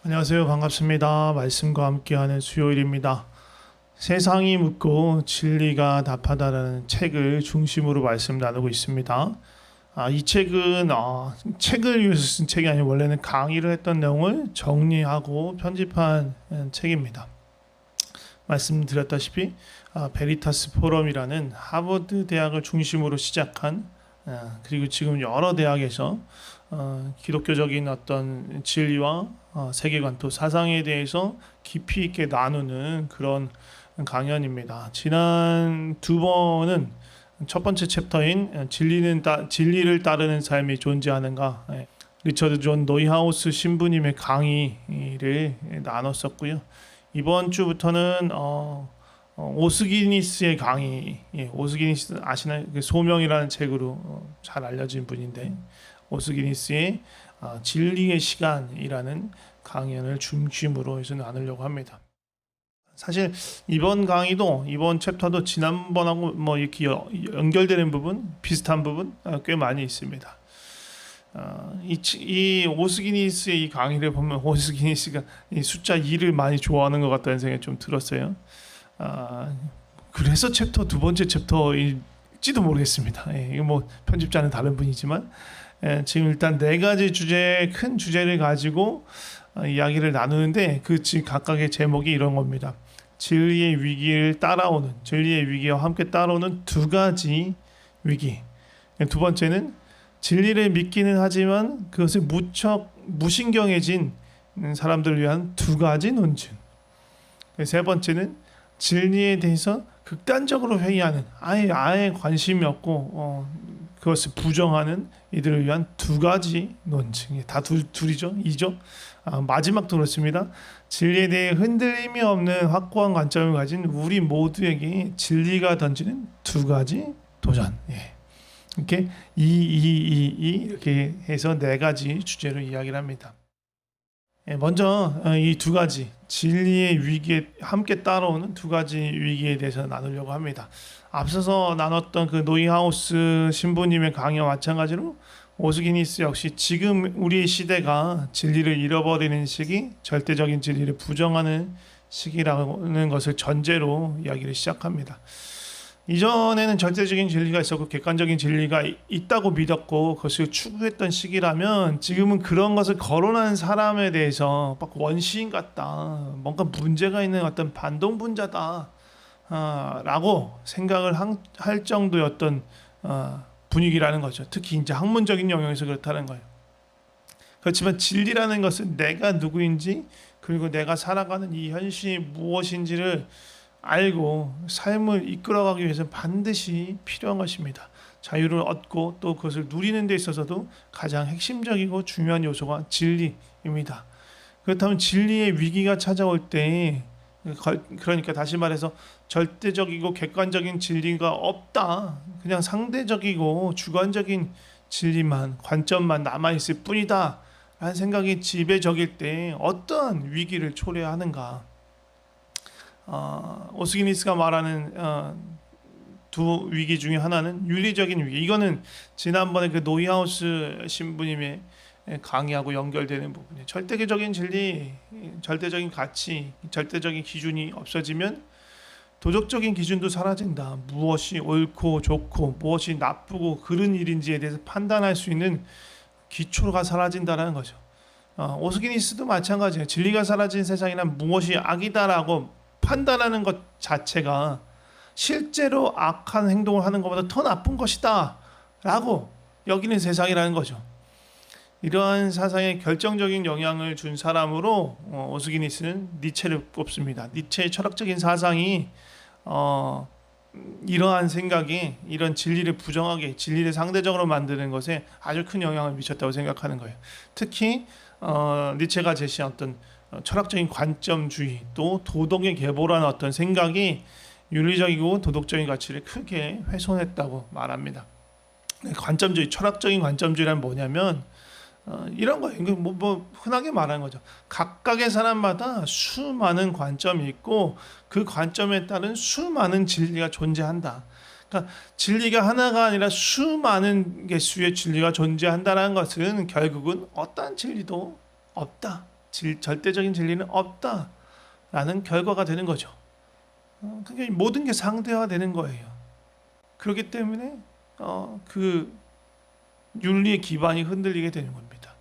안녕하세요. 반갑습니다. 말씀과 함께하는 수요일입니다. 세상이 묻고 진리가 답하다라는 책을 중심으로 말씀 나누고 있습니다. 이 책은 책을 위해서 쓴 책이 아니고 원래는 강의를 했던 내용을 정리하고 편집한 책입니다. 말씀드렸다시피 베리타스 포럼이라는 하버드 대학을 중심으로 시작한 그리고 지금 여러 대학에서 기독교적인 어떤 진리와 세계관 또 사상에 대해서 깊이 있게 나누는 그런 강연입니다. 지난 두 번은 첫 번째 챕터인 진리를 따르는 삶이 존재하는가, 리처드 존 노이하우스 신부님의 강의를 나눴었고요. 이번 주부터는 오스기니스의 강의, 오스기니스 아시나요? 소명이라는 책으로 잘 알려진 분인데 오스기니스의 진리의 시간이라는 강연을 중심으로 해서 나누려고 합니다. 사실 이번 강의도 이번 챕터도 지난번하고 뭐 이렇게 연결되는 부분, 비슷한 부분 꽤 많이 있습니다. 이 오스기니스의 이 강의를 보면 오스기니스가 이 숫자 2를 많이 좋아하는 것 같다는 생각이 좀 들었어요. 그래서 챕터 두 번째 챕터일지도 모르겠습니다. 이거 뭐 편집자는 다른 분이지만 지금 일단 네 가지 큰 주제를 가지고 이야기를 나누는데 그 각각의 제목이 이런 겁니다. 진리의 위기와 함께 따라오는 두 가지 위기. 두 번째는 진리를 믿기는 하지만 그것을 무척 무신경해진 사람들을 위한 두 가지 논증. 세 번째는 진리에 대해서 극단적으로 회의하는 아예 관심이 없고 그것을 부정하는 이들을 위한 두 가지 논증. 다 둘이죠, 이죠. 마지막도 그렇습니다. 진리에 대해 흔들림이 없는 확고한 관점을 가진 우리 모두에게 진리가 던지는 두 가지 도전. 이렇게 이렇게 해서 네 가지 주제로 이야기를 합니다. 먼저 이 두 가지 진리의 위기에 함께 따라오는 두 가지 위기에 대해서 나누려고 합니다. 앞서서 나눴던 그 노이하우스 신부님의 강의와 마찬가지로 오스기니스 역시 지금 우리 시대가 진리를 잃어버리는 시기, 절대적인 진리를 부정하는 시기라는 것을 전제로 이야기를 시작합니다. 이전에는 절대적인 진리가 있었고 객관적인 진리가 있다고 믿었고 그것을 추구했던 시기라면 지금은 그런 것을 거론한 사람에 대해서 막 원시인 같다, 뭔가 문제가 있는 어떤 반동분자다 라고 생각을 할 정도였던 분위기라는 거죠. 특히 이제 학문적인 영역에서 그렇다는 거예요. 그렇지만 진리라는 것은 내가 누구인지 그리고 내가 살아가는 이 현실이 무엇인지를 알고 삶을 이끌어가기 위해서 반드시 필요한 것입니다. 자유를 얻고 또 그것을 누리는 데 있어서도 가장 핵심적이고 중요한 요소가 진리입니다. 그렇다면 진리의 위기가 찾아올 때, 그러니까 다시 말해서 절대적이고 객관적인 진리가 없다, 그냥 상대적이고 주관적인 진리만, 관점만 남아있을 뿐이다 라는 생각이 지배적일 때 어떠한 위기를 초래하는가. 오스기니스가 말하는 두 위기 중에 하나는 윤리적인 위기. 이거는 지난번에 그 노이하우스 신부님의 강의하고 연결되는 부분이에요. 절대적인 진리, 절대적인 가치, 절대적인 기준이 없어지면 도덕적인 기준도 사라진다. 무엇이 옳고 좋고 무엇이 나쁘고 그른 일인지에 대해서 판단할 수 있는 기초가 사라진다는 거죠. 오스기니스도 마찬가지예요. 진리가 사라진 세상이란 무엇이 악이다라고 판단하는 것 자체가 실제로 악한 행동을 하는 것보다 더 나쁜 것이다 라고 여기는 세상이라는 거죠. 이러한 사상에 결정적인 영향을 준 사람으로 오스기니스는 니체를 꼽습니다. 니체의 철학적인 사상이 이러한 생각이 이런 진리를 부정하게, 진리를 상대적으로 만드는 것에 아주 큰 영향을 미쳤다고 생각하는 거예요. 특히 니체가 제시한 어떤 철학적인 관점주의 또 도덕의 계보라는 어떤 생각이 윤리적이고 도덕적인 가치를 크게 훼손했다고 말합니다. 관점주의, 철학적인 관점주의란 뭐냐면 이런 거예요. 이거 뭐 흔하게 말하는 거죠. 각각의 사람마다 수많은 관점이 있고 그 관점에 따른 수많은 진리가 존재한다. 그러니까 진리가 하나가 아니라 수많은 개수의 진리가 존재한다는 것은 결국은 어떠한 진리도 없다. 절대적인 진리는 없다라는 결과가 되는 거죠. 그러니까 모든 게 상대화되는 거예요. 그렇기 때문에 그 윤리의 기반이 흔들리게 되는 겁니다.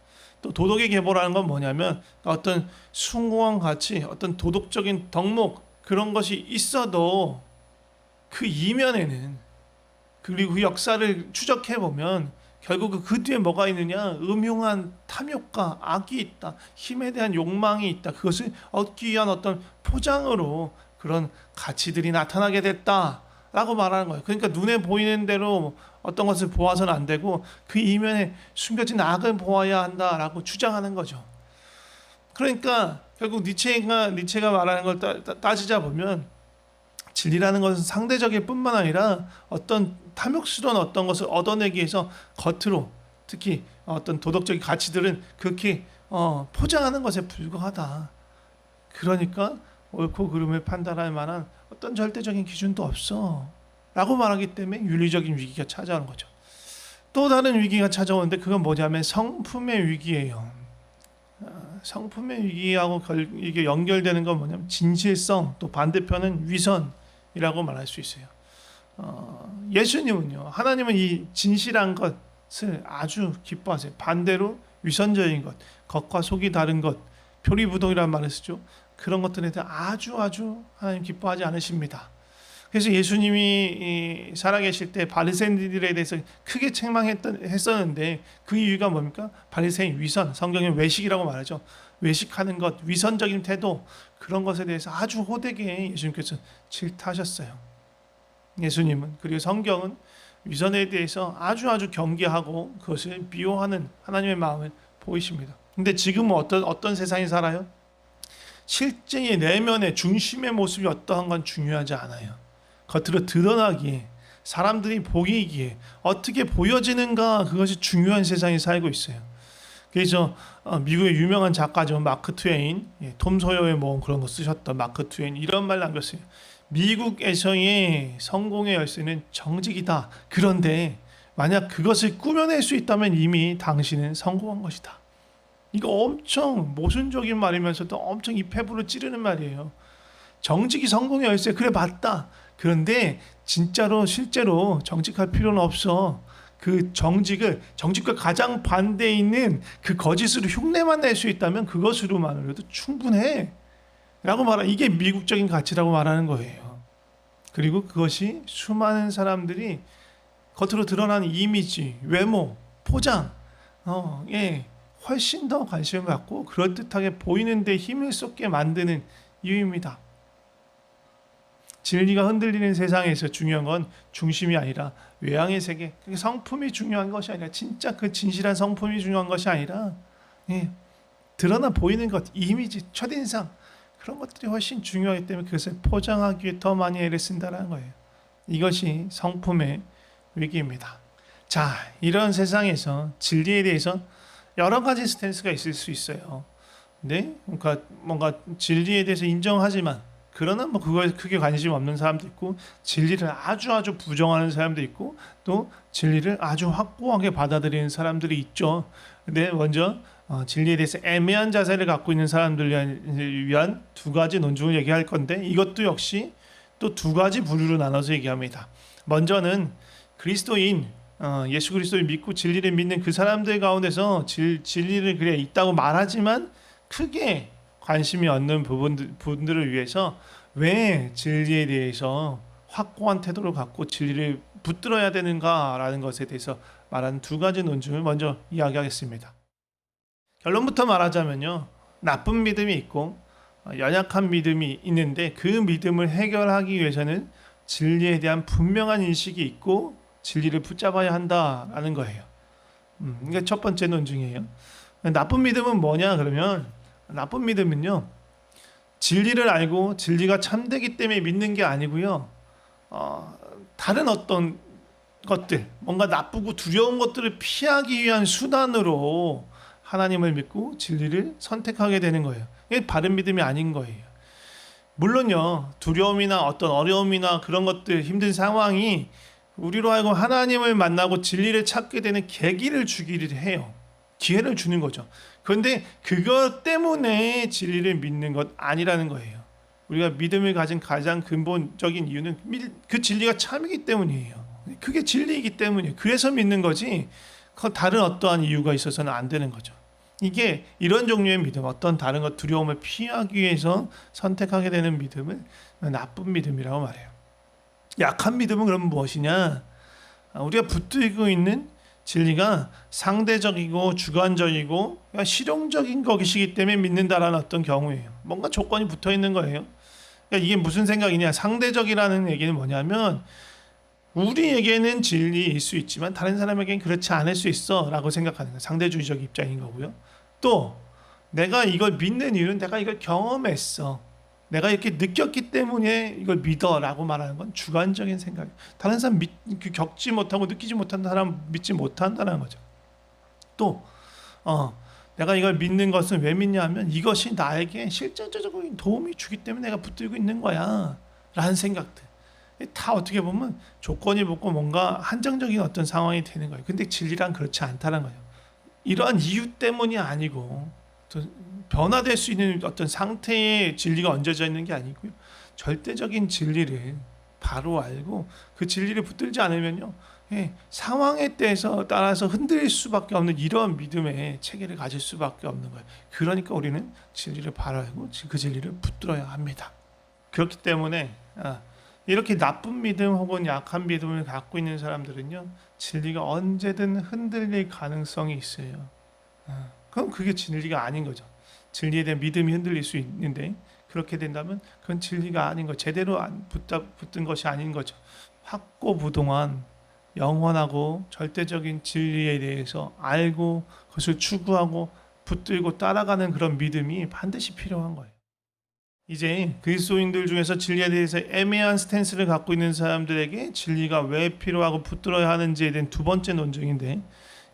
또 도덕의 계보라는 건 뭐냐면 어떤 숭고한 가치, 어떤 도덕적인 덕목 그런 것이 있어도 그 이면에는 그리고 그 역사를 추적해 보면 결국 그 뒤에 뭐가 있느냐? 음흉한 탐욕과 악이 있다. 힘에 대한 욕망이 있다. 그것을 얻기 위한 어떤 포장으로 그런 가치들이 나타나게 됐다라고 말하는 거예요. 그러니까 눈에 보이는 대로 어떤 것을 보아서는 안 되고 그 이면에 숨겨진 악을 보아야 한다라고 주장하는 거죠. 그러니까 결국 니체가 말하는 걸 따지자 보면 진리라는 것은 상대적일 뿐만 아니라 어떤 탐욕스러운 어떤 것을 얻어내기 위해서 겉으로 특히 어떤 도덕적인 가치들은 그렇게 포장하는 것에 불과하다. 그러니까 옳고 그름을 판단할 만한 어떤 절대적인 기준도 없어 라고 말하기 때문에 윤리적인 위기가 찾아오는 거죠. 또 다른 위기가 찾아오는데 그건 뭐냐면 성품의 위기예요. 성품의 위기하고 이게 연결되는 건 뭐냐면 진실성, 또 반대편은 위선이라고 말할 수 있어요. 예수님은요, 하나님은 이 진실한 것을 아주 기뻐하세요. 반대로 위선적인 것, 겉과 속이 다른 것, 표리부동이라는 말을 쓰죠. 그런 것들에 대해 아주 하나님 기뻐하지 않으십니다. 그래서 예수님이 살아계실 때 바리새인들에 대해서 크게 책망했었는데 그 이유가 뭡니까? 바리새인 위선, 성경의 외식이라고 말하죠. 외식하는 것, 위선적인 태도 그런 것에 대해서 아주 호되게 예수님께서 질타하셨어요. 예수님은 그리고 성경은 위선에 대해서 아주 경계하고 그것을 비호하는 하나님의 마음을 보이십니다. 근데 지금은 어떤 세상이 살아요? 실제의 내면의 중심의 모습이 어떠한 건 중요하지 않아요. 겉으로 드러나기에 사람들이 보이기에 어떻게 보여지는가 그것이 중요한 세상에 살고 있어요. 그래서 미국의 유명한 작가죠. 마크 트웨인, 톰 소여의 모험 그런 거 쓰셨던 마크 트웨인 이런 말 남겼어요. 미국에서의 성공의 열쇠는 정직이다. 그런데 만약 그것을 꾸며낼 수 있다면 이미 당신은 성공한 것이다. 이거 엄청 모순적인 말이면서도 엄청 이 폐부를 찌르는 말이에요. 정직이 성공의 열쇠. 그래 맞다. 그런데 진짜로 실제로 정직할 필요는 없어. 그 정직과 가장 반대에 있는 그 거짓으로 흉내만 낼 수 있다면 그것으로만으로도 충분해. 라고 말하 이게 미국적인 가치라고 말하는 거예요. 그리고 그것이 수많은 사람들이 겉으로 드러나는 이미지, 외모, 포장, 훨씬 더 관심을 갖고 그럴듯하게 보이는 데 힘을 쏟게 만드는 이유입니다. 진리가 흔들리는 세상에서 중요한 건 중심이 아니라 외향의 세계, 성품이 중요한 것이 아니라 진짜 그 진실한 성품이 중요한 것이 아니라 드러나 보이는 것, 이미지, 첫인상 그런 것들이 훨씬 중요하기 때문에 그것을 포장하기 위해 더 많이 애를 쓴다는 거예요. 이것이 성품의 위기입니다. 자, 이런 세상에서 진리에 대해서 여러 가지 스탠스가 있을 수 있어요. 네, 그러니까 뭔가 진리에 대해서 인정하지만 그러나 뭐 그거에 크게 관심 없는 사람도 있고 진리를 아주 부정하는 사람도 있고 또 진리를 아주 확고하게 받아들이는 사람들이 있죠. 근데 먼저 진리에 대해서 애매한 자세를 갖고 있는 사람들을 위한 두 가지 논증을 얘기할 건데 이것도 역시 또 두 가지 부류로 나눠서 얘기합니다. 먼저는 그리스도인 예수 그리스도를 믿고 진리를 믿는 그 사람들 가운데서 진리를 그래 있다고 말하지만 크게 관심이 없는 부분들을 위해서 왜 진리에 대해서 확고한 태도를 갖고 진리를 붙들어야 되는가라는 것에 대해서 말하는 두 가지 논증을 먼저 이야기하겠습니다. 결론부터 말하자면요. 나쁜 믿음이 있고 연약한 믿음이 있는데 그 믿음을 해결하기 위해서는 진리에 대한 분명한 인식이 있고 진리를 붙잡아야 한다라는 거예요. 이게 첫 번째 논증이에요. 나쁜 믿음은 뭐냐 그러면 나쁜 믿음은요. 진리를 알고 진리가 참되기 때문에 믿는 게 아니고요. 다른 어떤 것들, 뭔가 나쁘고 두려운 것들을 피하기 위한 수단으로 하나님을 믿고 진리를 선택하게 되는 거예요. 이게 바른 믿음이 아닌 거예요. 물론요, 두려움이나 어떤 어려움이나 그런 것들, 힘든 상황이 우리로 하여금 하나님을 만나고 진리를 찾게 되는 계기를 주기를 해요. 기회를 주는 거죠. 그런데 그것 때문에 진리를 믿는 것 아니라는 거예요. 우리가 믿음을 가진 가장 근본적인 이유는 그 진리가 참이기 때문이에요. 그게 진리이기 때문이에요. 그래서 믿는 거지, 다른 어떠한 이유가 있어서는 안 되는 거죠. 이게 이런 종류의 믿음, 어떤 다른 것, 두려움을 피하기 위해서 선택하게 되는 믿음을 나쁜 믿음이라고 말해요. 약한 믿음은 그럼 무엇이냐? 우리가 붙들고 있는 진리가 상대적이고 주관적이고 실용적인 것이기 때문에 믿는다라는 어떤 경우예요. 뭔가 조건이 붙어 있는 거예요. 그러니까 이게 무슨 생각이냐? 상대적이라는 얘기는 뭐냐면, 우리에게는 진리일 수 있지만 다른 사람에게는 그렇지 않을 수 있어라고 생각하는 거예요. 상대주의적 입장인 거고요. 또 내가 이걸 믿는 이유는 내가 이걸 경험했어, 내가 이렇게 느꼈기 때문에 이걸 믿어라고 말하는 건 주관적인 생각이에요. 다른 사람 겪지 못하고 느끼지 못한 사람 믿지 못한다는 거죠. 또 내가 이걸 믿는 것은 왜 믿냐면 이것이 나에게 실질적인 도움이 주기 때문에 내가 붙들고 있는 거야 라는 생각들, 다 어떻게 보면 조건이 붙고 뭔가 한정적인 어떤 상황이 되는 거예요. 근데 진리란 그렇지 않다는 거예요. 이러한 이유 때문이 아니고 또 변화될 수 있는 어떤 상태의 진리가 얹어져 있는 게 아니고요. 절대적인 진리를 바로 알고 그 진리를 붙들지 않으면요, 상황에 따라서 흔들릴 수밖에 없는 이러한 믿음의 체계를 가질 수밖에 없는 거예요. 그러니까 우리는 진리를 바로 알고 그 진리를 붙들어야 합니다. 그렇기 때문에 이렇게 나쁜 믿음 혹은 약한 믿음을 갖고 있는 사람들은요, 진리가 언제든 흔들릴 가능성이 있어요. 그럼 그게 진리가 아닌 거죠. 진리에 대한 믿음이 흔들릴 수 있는데, 그렇게 된다면 그건 진리가 아닌 거, 제대로 붙든 것이 아닌 거죠. 확고부동한 영원하고 절대적인 진리에 대해서 알고 그것을 추구하고 붙들고 따라가는 그런 믿음이 반드시 필요한 거예요. 이제 그리스도인들 중에서 진리에 대해서 애매한 스탠스를 갖고 있는 사람들에게 진리가 왜 필요하고 붙들어야 하는지에 대한 두 번째 논증인데,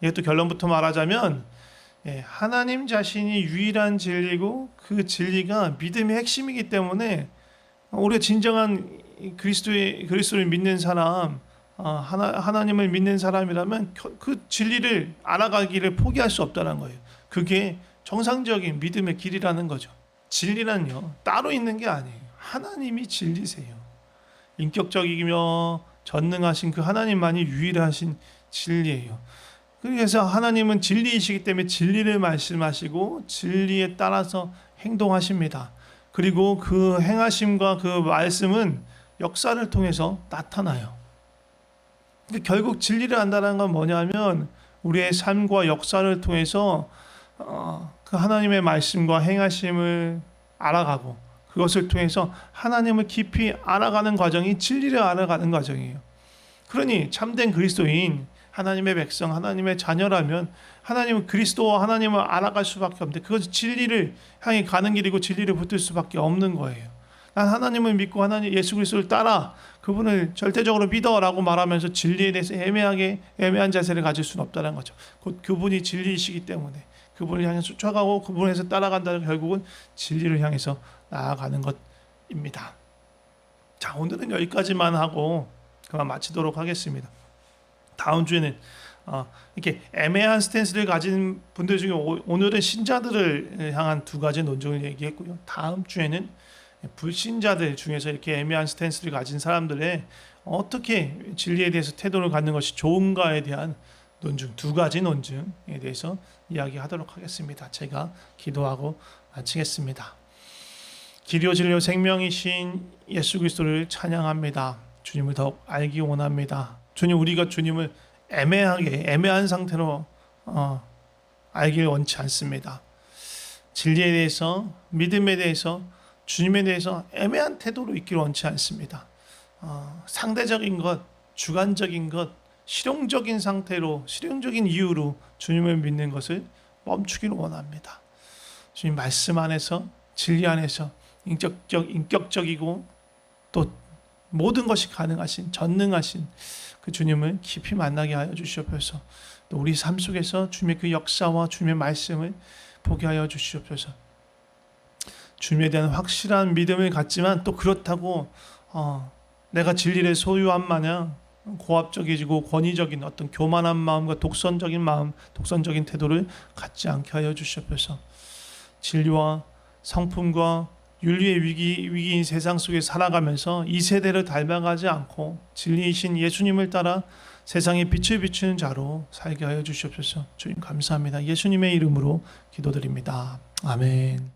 이것도 결론부터 말하자면, 하나님 자신이 유일한 진리고 그 진리가 믿음의 핵심이기 때문에 우리가 진정한 그리스도를 믿는 사람, 하나님을 믿는 사람이라면 그 진리를 알아가기를 포기할 수 없다는 거예요. 그게 정상적인 믿음의 길이라는 거죠. 진리는요, 따로 있는 게 아니에요. 하나님이 진리세요. 인격적이며 전능하신 그 하나님만이 유일하신 진리예요. 그래서 하나님은 진리이시기 때문에 진리를 말씀하시고 진리에 따라서 행동하십니다. 그리고 그 행하심과 그 말씀은 역사를 통해서 나타나요. 결국 진리를 안다는 건 뭐냐면, 우리의 삶과 역사를 통해서 그 하나님의 말씀과 행하심을 알아가고, 그것을 통해서 하나님을 깊이 알아가는 과정이 진리를 알아가는 과정이에요. 그러니 참된 그리스도인, 하나님의 백성, 하나님의 자녀라면 하나님은 그리스도와 하나님을 알아갈 수밖에 없는데, 그것이 진리를 향해 가는 길이고 진리를 붙들 수밖에 없는 거예요. 난 하나님을 믿고 예수 그리스도를 따라 그분을 절대적으로 믿어라고 말하면서 진리에 대해서 애매한 자세를 가질 수는 없다는 거죠. 곧 그분이 진리이시기 때문에 그분을 향해 쫓아가고 그분에서 따라간다는, 결국은 진리를 향해서 나아가는 것입니다. 자, 오늘은 여기까지만 하고 그만 마치도록 하겠습니다. 다음 주에는 이렇게 애매한 스탠스를 가진 분들 중에 오늘은 신자들을 향한 두 가지 논증을 얘기했고요. 다음 주에는 불신자들 중에서 이렇게 애매한 스탠스를 가진 사람들의 어떻게 진리에 대해서 태도를 갖는 것이 좋은가에 대한 논증, 두 가지 논증에 대해서 이야기하도록 하겠습니다. 제가 기도하고 마치겠습니다. 길이요 진리요 생명이신 예수 그리스도를 찬양합니다. 주님을 더욱 알기 원합니다. 주님, 우리가 주님을 애매한 상태로 알길 원치 않습니다. 진리에 대해서, 믿음에 대해서, 주님에 대해서 애매한 태도로 있기를 원치 않습니다. 상대적인 것, 주관적인 것, 실용적인 상태로, 실용적인 이유로 주님을 믿는 것을 멈추기를 원합니다. 주님 말씀 안에서, 진리 안에서 인격적이고 또 모든 것이 가능하신, 전능하신 그 주님을 깊이 만나게 하여 주시옵소서. 또 우리 삶 속에서 주님의 그 역사와 주님의 말씀을 보게 하여 주시옵소서. 주님에 대한 확실한 믿음을 갖지만 또 그렇다고 내가 진리를 소유한 마냥 고압적이고 권위적인 어떤 교만한 마음과 독선적인 마음, 독선적인 태도를 갖지 않게 하여 주시옵소서. 진리와 성품과 윤리의 위기인 세상 속에 살아가면서 이 세대를 닮아가지 않고 진리이신 예수님을 따라 세상에 빛을 비추는 자로 살게 하여 주시옵소서. 주님 감사합니다. 예수님의 이름으로 기도드립니다. 아멘.